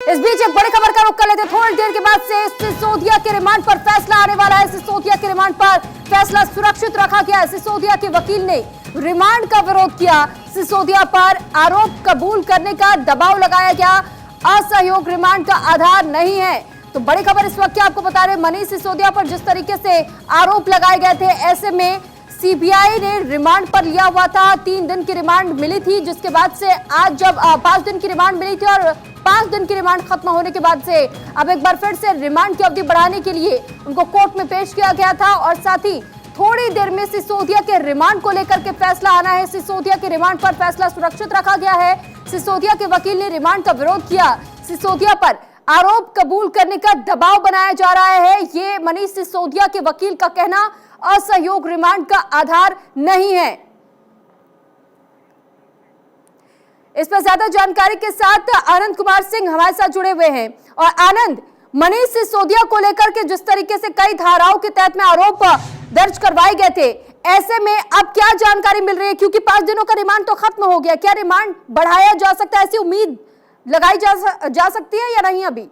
इस बीच एक बड़ी खबर का रुख कर लेते हैं। थोड़ी देर के बाद से सिसोदिया के रिमांड पर फैसला आने वाला है। सिसोदिया के रिमांड पर फैसला सुरक्षित रखा गया है। सिसोदिया के वकील ने रिमांड का विरोध किया। सिसोदिया पर आरोप कबूल करने का दबाव लगाया गया। असहयोग रिमांड का आधार नहीं है। तो बड़ी खबर इस वक्त आपको बता रहे, मनीष सिसोदिया पर जिस तरीके से आरोप लगाए गए थे, ऐसे में सीबीआई ने रिमांड पर लिया हुआ था। 3 दिन की रिमांड मिली थी, जिसके बाद से आज जब 5 दिन की रिमांड मिली थी और 5 दिन की रिमांड खत्म होने के बाद से अब एक बार फिर से रिमांड की अवधि बढ़ाने के लिए उनको कोर्ट में पेश किया गया था और साथ ही थोड़ी देर में सिसोदिया के रिमांड को लेकर के फैसला आना है। सिसोदिया के रिमांड पर फैसला सुरक्षित रखा गया है। सिसोदिया के वकील ने रिमांड का विरोध किया। सिसोदिया पर आरोप कबूल करने का दबाव बनाया जा रहा है, ये मनीष सिसोदिया के वकील का कहना। असहयोग रिमांड का आधार नहीं है। इस पर ज्यादा जानकारी के साथ आनंद कुमार सिंह हमारे साथ जुड़े हुए हैं। और आनंद, मनीष सिसोदिया को लेकर के जिस तरीके से कई धाराओं के तहत में आरोप दर्ज करवाए गए थे, ऐसे में अब क्या जानकारी मिल रही है? क्योंकि 5 दिनों का रिमांड तो खत्म हो गया, क्या रिमांड बढ़ाया जा सकता है, ऐसी उम्मीद लगाई जा सकती है या नहीं अभी?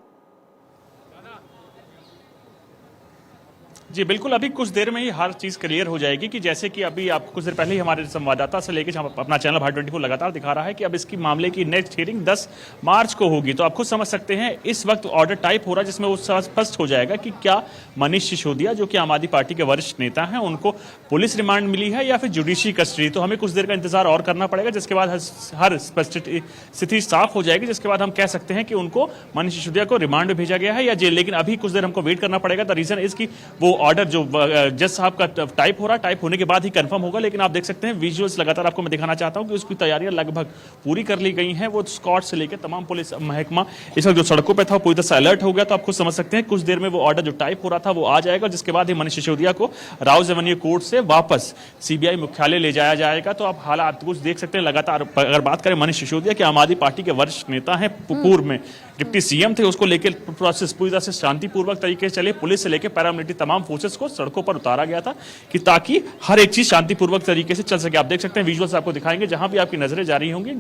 जी बिल्कुल, अभी कुछ देर में ही हर चीज़ क्लियर हो जाएगी कि जैसे कि अभी आपको कुछ देर पहले ही हमारे संवाददाता से लेकर अपना चैनल भारत 24 लगातार दिखा रहा है कि अब इसकी मामले की नेक्स्ट हियरिंग 10 मार्च को होगी। तो आप खुद समझ सकते हैं इस वक्त ऑर्डर टाइप हो रहा है, जिसमें वो स्पष्ट हो जाएगा कि क्या मनीष सिसोदिया जो कि आम आदमी पार्टी के वरिष्ठ नेता हैं, उनको पुलिस रिमांड मिली है या फिर जुडिशरी कस्टडी। तो हमें कुछ देर का इंतजार और करना पड़ेगा, जिसके बाद हर स्थिति साफ हो जाएगी, जिसके बाद हम कह सकते हैं कि उनको मनीष सिसोदिया को रिमांड में भेजा गया है या जेल। लेकिन अभी कुछ देर हमको वेट करना पड़ेगा। द रीजन इज कि वो ऑर्डर जो जज साहब का टाइप हो रहा है, टाइप होने के बाद ही कंफर्म होगा। लेकिन आप देख सकते हैं विजुअल्स लगातार आपको मैं दिखाना चाहता हूं कि उसकी तैयारियां लगभग पूरी कर ली गई हैं। वो स्क्वाड से लेकर तमाम पुलिस महकमा इस वक्त जो सड़कों पे था पूरी तरह से अलर्ट हो गया। तो आप खुद समझ सकते हैं कुछ देर में वो ऑर्डर जो टाइप हो रहा था वो आ जाएगा, जिसके बाद ही मनीष सिसोदिया को राउज एवेन्यू कोर्ट से वापस सीबीआई मुख्यालय ले जाया जाएगा। तो आप हालात कुछ देख सकते हैं लगातार। अगर बात करें मनीष सिसोदिया के, आम आदमी पार्टी के वरिष्ठ नेता हैं, पूर्व में डिप्टी सीएम थे, उसको लेकर प्रोसेस पूरी तरह से शांतिपूर्वक तरीके से चले। पुलिस से लेकर पैरामिलिट्री तमाम फोर्सेस को सड़कों पर उतारा गया था कि ताकि हर एक चीज शांतिपूर्वक तरीके से चल सके। आप देख सकते हैं विजुअल्स आपको दिखाएंगे, जहां भी आपकी नजरें जा रही होंगी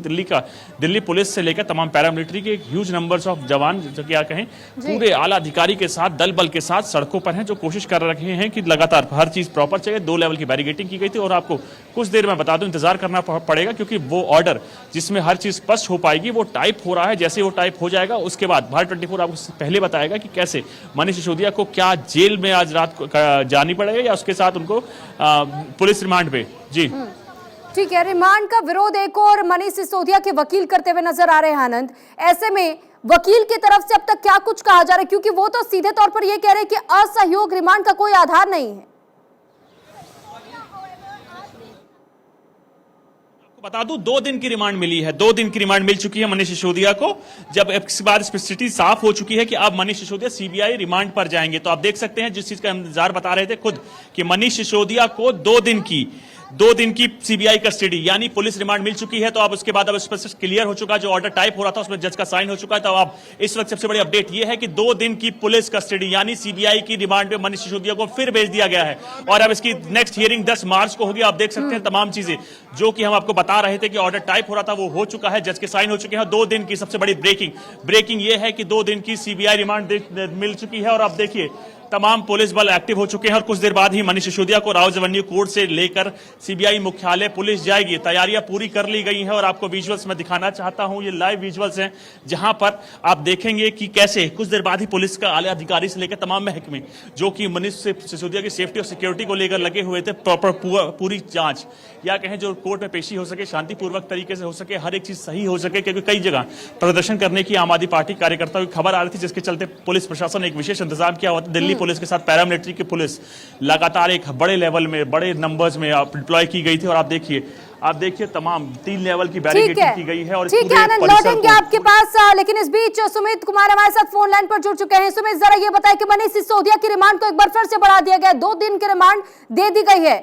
दिल्ली पुलिस से लेकर तमाम पैरामिलिट्री के ह्यूज नंबर्स ऑफ जवान जो क्या कहें पूरे आला अधिकारी के साथ दल बल के साथ सड़कों पर हैं, जो कोशिश कर रहे हैं कि लगातार हर चीज प्रॉपर चले। 2 लेवल की बैरिकेडिंग की गई थी और आपको कुछ देर में बता दूं इंतजार करना पड़ेगा, क्योंकि वो ऑर्डर जिसमें हर चीज स्पष्ट हो पाएगी वो टाइप हो रहा है। जैसे वो टाइप हो जाएगा उसके बाद भारत 24 आपको पहले बताएगा कि कैसे मनीष सिसोदिया को क्या जेल में आज रात को जानी पड़ेगा या उसके साथ उनको पुलिस रिमांड पे। जी ठीक है, रिमांड का विरोध एक और मनीष सिसोदिया के वकील करते हुए नजर आ रहे हैं आनंद। ऐसे में वकील की तरफ से अब तक क्या कुछ कहा जा रहा है? क्योंकि वो तो सीधे तौर पर यह कह रहे हैं कि असहयोग रिमांड का कोई आधार नहीं है। बता दूं 2 दिन की रिमांड मिली है, 2 दिन की रिमांड मिल चुकी है मनीष सिसोदिया को। जब इसके बाद स्थिति साफ हो चुकी है कि अब मनीष सिसोदिया सीबीआई रिमांड पर जाएंगे। तो आप देख सकते हैं जिस चीज का इंतजार बता रहे थे खुद कि मनीष सिसोदिया को 2 दिन की सीबीआई कस्टडी यानी पुलिस रिमांड मिल चुकी है। तो अब उसके बाद अब स्पष्ट क्लियर हो चुका, जो ऑर्डर टाइप हो रहा था उसमें जज का साइन हो चुका है। तो अब इस वक्त सबसे बड़ी अपडेट यह है कि 2 दिन की पुलिस कस्टडी यानी सीबीआई की रिमांड पे मनीष सिसोदिया को फिर भेज दिया गया है और अब इसकी नेक्स्ट हियरिंग 10 मार्च को होगी। आप देख सकते हैं तमाम चीजें जो कि हम आपको बता रहे थे कि ऑर्डर टाइप हो रहा था वो हो चुका है, जज के साइन हो चुके हैं। 2 दिन की सबसे बड़ी ब्रेकिंग ये है कि 2 दिन की सीबीआई रिमांड मिल चुकी है और अब देखिए तमाम पुलिस बल एक्टिव हो चुके हैं और कुछ देर बाद ही मनीष सिसोदिया को राउज एवेन्यू कोर्ट से लेकर सीबीआई मुख्यालय पुलिस जाएगी। तैयारियां पूरी कर ली गई हैं और आपको विजुअल्स में दिखाना चाहता हूं, ये लाइव विजुअल्स हैं जहां पर आप देखेंगे कि कैसे कुछ देर बाद ही पुलिस का आला अधिकारी से लेकर तमाम महकमे जो कि मनीष सिसोदिया की सेफ्टी और सिक्योरिटी को लेकर लगे हुए थे, पूरी जांच या कहें जो कोर्ट में पेशी हो सके, शांतिपूर्वक तरीके से हो सके, हर एक चीज सही हो सके। क्योंकि कई जगह प्रदर्शन करने की आम आदमी पार्टी कार्यकर्ताओं की खबर आ रही थी, जिसके चलते पुलिस प्रशासन ने एक विशेष इंतजाम किया हुआ था। दिल्ली पुलिस के साथ पैरामिलिट्री की पुलिस लगातार एक बड़े लेवल में बड़े नंबर्स में डिप्लॉय की गई थी और आप देखिए तमाम 3 लेवल की बैरिकेडिंग की गई है। और ठीक है आनंद, लौटेंगे आपके पास, लेकिन इस बीच सुमित कुमार हमारे साथ फोन लाइन पर जुड़ चुके हैं। सुमित, जरा ये बताएं कि मनीष सिसोदिया की रिमांड को एक बार फिर से बढ़ा दिया गया, 2 दिन की रिमांड दे दी गई है।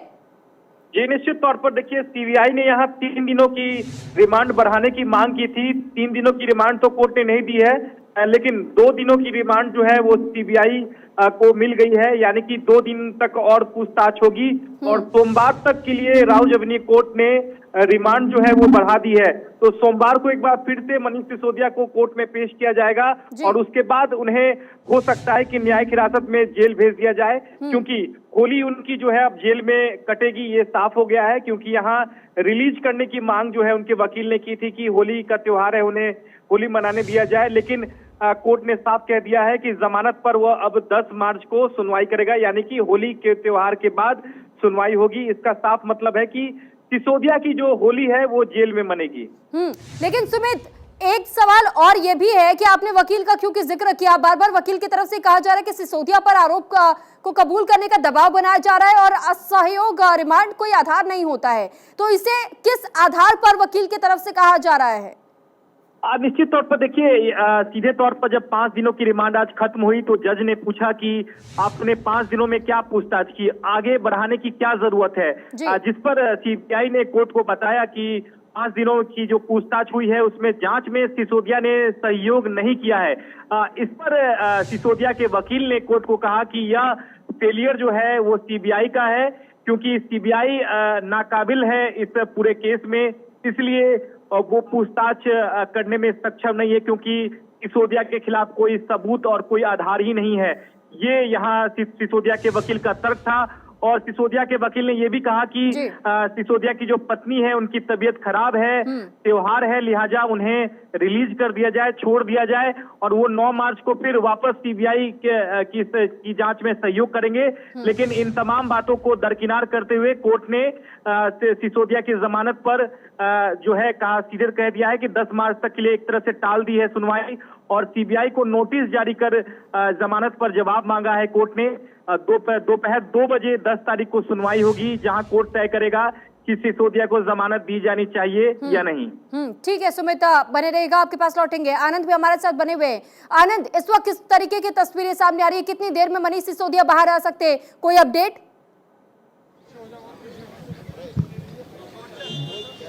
जी निश्चित तौर पर देखिए सीबीआई ने यहाँ 3 दिनों की रिमांड बढ़ाने की मांग की थी। 3 दिनों की रिमांड तो कोर्ट ने नहीं दी है, लेकिन 2 दिनों की रिमांड जो है वो सीबीआई को मिल गई है, यानी कि 2 दिन तक और पूछताछ होगी और सोमवार तक के लिए राउज एवेन्यू कोर्ट ने रिमांड जो है वो बढ़ा दी है। तो सोमवार को एक बार फिर से मनीष सिसोदिया को कोर्ट में पेश किया जाएगा और उसके बाद उन्हें हो सकता है कि न्यायिक हिरासत में जेल भेज दिया जाए, क्योंकि होली उनकी जो है अब जेल में कटेगी, ये साफ हो गया है। क्योंकि यहाँ रिलीज करने की मांग जो है उनके वकील ने की थी कि होली का त्योहार है, उन्हें होली मनाने दिया जाए, लेकिन कोर्ट ने साफ कह दिया है कि जमानत पर वह अब 10 मार्च को सुनवाई करेगा, यानी कि होली के त्योहार के बाद सुनवाई होगी। इसका साफ मतलब है कि सिसोदिया की जो होली है वो जेल में मनेगी। लेकिन सुमित, एक सवाल और ये भी है कि आपने वकील का क्योंकि जिक्र किया, बार बार वकील की तरफ से कहा जा रहा है कि सिसोदिया पर आरोप को कबूल करने का दबाव बनाया जा रहा है और असहयोग रिमांड कोई आधार नहीं होता है, तो इसे किस आधार पर वकील की तरफ से कहा जा रहा है? निश्चित तौर पर देखिए, सीधे तौर पर जब 5 दिनों की रिमांड आज खत्म हुई तो जज ने पूछा कि आपने 5 दिनों में क्या पूछताछ की, आगे बढ़ाने की क्या जरूरत है, जिस पर सीबीआई ने कोर्ट को बताया कि 5 दिनों की जो पूछताछ हुई है उसमें जांच में सिसोदिया ने सहयोग नहीं किया है। इस पर सिसोदिया के वकील ने कोर्ट को कहा कि यह फेलियर जो है वो सीबीआई का है, क्योंकि सीबीआई नाकाबिल है इस पूरे केस में, इसलिए वो पूछताछ करने में सक्षम नहीं है, क्योंकि सिसोदिया के खिलाफ कोई सबूत और कोई आधार ही नहीं है। ये यहाँ सिसोदिया के वकील का तर्क था। और सिसोदिया के वकील ने यह भी कहा कि सिसोदिया की जो पत्नी है उनकी तबीयत खराब है, त्योहार है, लिहाजा उन्हें रिलीज कर दिया जाए, छोड़ दिया जाए और वो 9 मार्च को फिर वापस सीबीआई की जांच में सहयोग करेंगे। लेकिन इन तमाम बातों को दरकिनार करते हुए कोर्ट ने सिसोदिया की जमानत पर जो है कहा, सीधे कह दिया है कि 10 मार्च तक के लिए एक तरह से टाल दी है सुनवाई और सीबीआई को नोटिस जारी कर जमानत पर जवाब मांगा है कोर्ट ने। दोपहर 2 बजे 10 तारीख को सुनवाई होगी, जहां कोर्ट तय करेगा कि सिसोदिया को जमानत दी जानी चाहिए या नहीं। ठीक है सुमित, बने रहेगा, आपके पास लौटेंगे। आनंद भी हमारे साथ बने हुए हैं। आनंद, इस वक्त किस तरीके की तस्वीरें सामने आ रही है, कितनी देर में मनीष सिसोदिया बाहर आ सकते हैं, कोई अपडेट?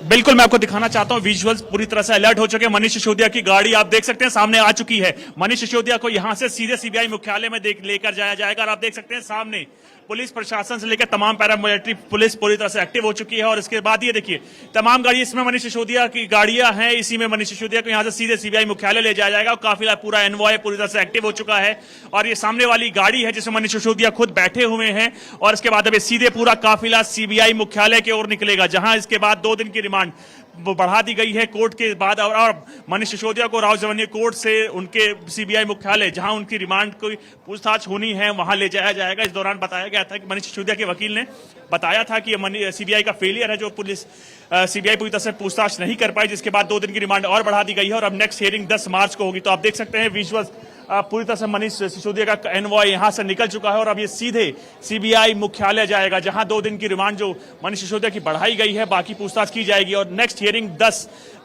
बिल्कुल, मैं आपको दिखाना चाहता हूं विजुअल्स पूरी तरह से अलर्ट हो चुके हैं। मनीष सिसोदिया की गाड़ी आप देख सकते हैं सामने आ चुकी है। मनीष सिसोदिया को यहां से सीधे सीबीआई मुख्यालय में लेकर जाया जाएगा और आप देख सकते हैं सामने पुलिस प्रशासन से लेकर तमाम पैरामिलिट्री पुलिस पूरी तरह से एक्टिव हो चुकी है। और इसके बाद ये देखिए तमाम गाड़ी, इसमें मनीष सिसोदिया की गाड़ियां हैं, इसी में मनीष सिसोदिया को यहां से सीधे सीबीआई मुख्यालय ले जाया जाएगा और काफिला पूरा एनवॉय पूरी तरह से एक्टिव हो चुका है। और ये सामने वाली गाड़ी है जिसमें मनीष सिसोदिया खुद बैठे हुए हैं और इसके बाद अब सीधे पूरा काफिला सीबीआई मुख्यालय की ओर निकलेगा, जहां इसके बाद 2 दिन की रिमांड बढ़ा दी गई है कोर्ट के बाद। और मनीष सिसोदिया को राउज एवेन्यू कोर्ट से उनके सीबीआई मुख्यालय जहां उनकी रिमांड की पूछताछ होनी है वहां ले जाया जाएगा। इस दौरान बताया गया था कि मनीष सिसोदिया के वकील ने बताया था कि सीबीआई का फेलियर है, जो पुलिस सीबीआई पूरी तरह से पूछताछ नहीं कर पाई, जिसके बाद 2 दिन की रिमांड और बढ़ा दी गई है और अब नेक्स्ट हियरिंग 10 मार्च को होगी। तो आप देख सकते हैं विजुअल्स, पूरी तरह से मनीष सिसोदिया का एनवॉय यहां से निकल चुका है और अब ये सीधे सीबीआई मुख्यालय जाएगा, जहां 2 दिन की रिमांड जो मनीष सिसोदिया की बढ़ाई गई है, बाकी पूछताछ की जाएगी और नेक्स्ट हियरिंग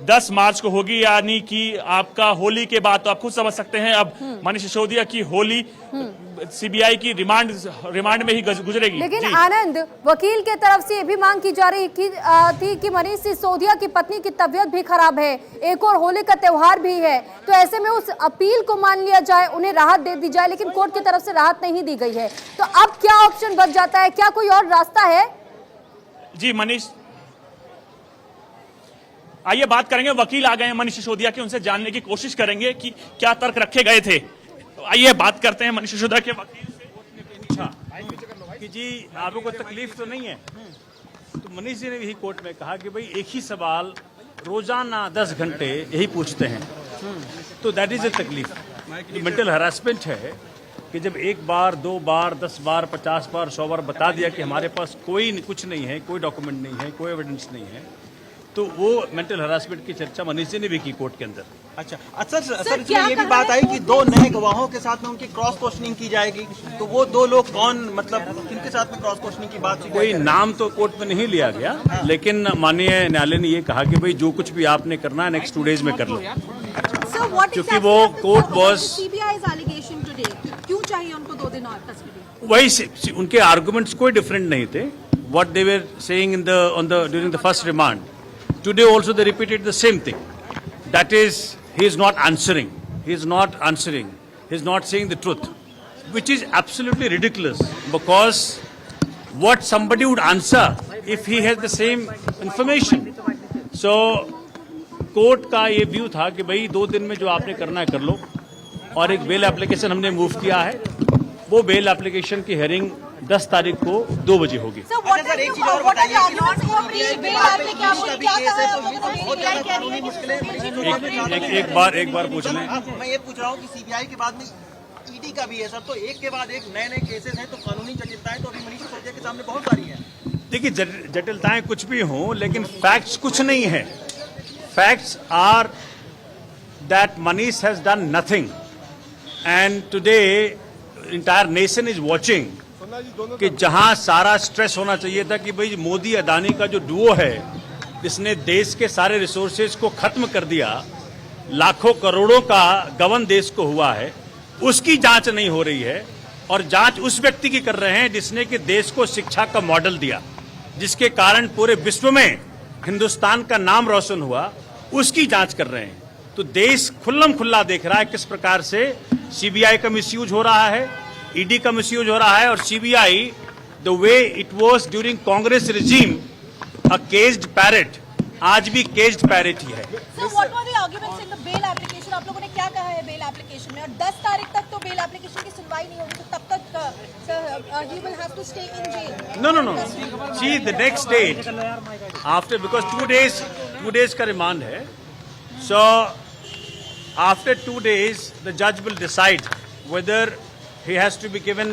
10 मार्च को होगी, यानी कि आपका होली के बाद। तो आप खुद समझ सकते हैं अब मनीष सिसोदिया की होली सीबीआई की रिमांड में ही गुजरेगी। लेकिन आनंद, वकील के तरफ से ये भी मांग की जा रही थी कि मनीष सिसोदिया की पत्नी की तबीयत भी खराब है, एक और होली का त्योहार भी है, तो ऐसे में उस अपील को मान लिया जाए, उन्हें राहत दे दी जाए, लेकिन कोर्ट की तरफ से राहत नहीं दी गई है। तो अब क्या ऑप्शन बच जाता है, क्या कोई और रास्ता है? जी मनीष, आइए बात करेंगे, वकील आ गए हैं मनीष सिसोदिया के, उनसे जानने की कोशिश करेंगे कि क्या तर्क रखे गए थे। तो आइए बात करते हैं मनीष सिसोदिया के वकील से। कि जी आपको कोई तकलीफ तो नहीं है? तो मनीष जी ने यही कोर्ट में कहा कि भाई एक ही सवाल रोजाना 10 घंटे यही पूछते हैं, तो दैट इज ए तकलीफ। मेंटल हरासमेंट है कि जब 1 बार 2 बार 10 बार 50 बार 100 बार बता दिया कि हमारे पास कोई कुछ नहीं है, कोई डॉक्यूमेंट नहीं है, कोई एविडेंस नहीं है, तो वो मेंटल हरासमेंट की चर्चा मनीष जी ने भी की कोर्ट के अंदर। अच्छा सर, इसमें ये भी बात आई कि 2 नए गवाहों के साथ में उनकी क्रॉस क्वेश्चनिंग की जाएगी, तो वो 2 लोग कौन, मतलब किनके साथ में क्रॉस क्वेश्चनिंग की बात? कोई नाम तो कोर्ट में नहीं लिया गया, लेकिन माननीय न्यायालय ने ये कहा कि भाई जो कुछ भी आपने करना है नेक्स्ट 2 डेज में कर लो, क्योंकि वो कोर्ट वॉज क्यों चाहिए उनको 2 दिन और कस्टडी? वही उनके आर्गुमेंट्स कोई डिफरेंट नहीं थे। What they were saying in the during the first remand, today also they repeated the same thing, that is he is not answering, he is not answering, he is not saying the truth, which is absolutely ridiculous, because what somebody would answer if he has the same information. So court का ये view था कि भाई 2 दिन में जो आपने करना है कर लो, और एक बेल एप्लीकेशन हमने मूव किया है, वो बेल एप्लीकेशन की हेयरिंग 10 तारीख को 2 बजे होगी। सर व्हाट आर एक चीज और बताइए कि नॉट कोऑपरेटिंग बेल एप्लीकेशन क्या है, एक बार पूछ लें। मैं ये पूछ रहा हूँ कि सीबीआई के बाद में ईडी का भी है सर, तो एक के बाद एक नए केसेस हैं, तो कानूनी जटिलताएं तो अभी मनीष सिसोदिया के सामने बहुत सारी हैं। देखिए जटिलताएं कुछ भी हों, लेकिन फैक्ट्स कुछ नहीं है। Facts are that Manish has done nothing, and today entire nation is watching कि जहां सारा स्ट्रेस होना चाहिए था कि भाई मोदी अदानी का जो डुओ है, जिसने देश के सारे रिसोर्सेज को खत्म कर दिया, लाखों करोड़ों का गबन देश को हुआ है, उसकी जांच नहीं हो रही है। और जांच उस व्यक्ति की कर रहे हैं जिसने कि देश को शिक्षा का मॉडल दिया, जिसके कारण पूरे विश्व में हिंदुस्तान का नाम रोशन हुआ, उसकी जांच कर रहे हैं। तो देश खुल्लम खुल्ला देख रहा है किस प्रकार से सीबीआई का मिसयूज हो रहा है, ईडी का मिसयूज हो रहा है, और CBI the way it was during Congress regime a caged parrot, आज भी केज्ड पैरेट ही है। Sir what were the arguments in the bail application? आप लोगों ने क्या कहा है बेल एप्लीकेशन में? और 10 तारीख तक तो बेल एप्लीकेशन की सुनवाई नहीं होगी, तो तब तक sir he will have to stay in jail. No. See, the next stage after, because 2 days का रिमांड है, so after 2 days the judge will decide whether he has to be given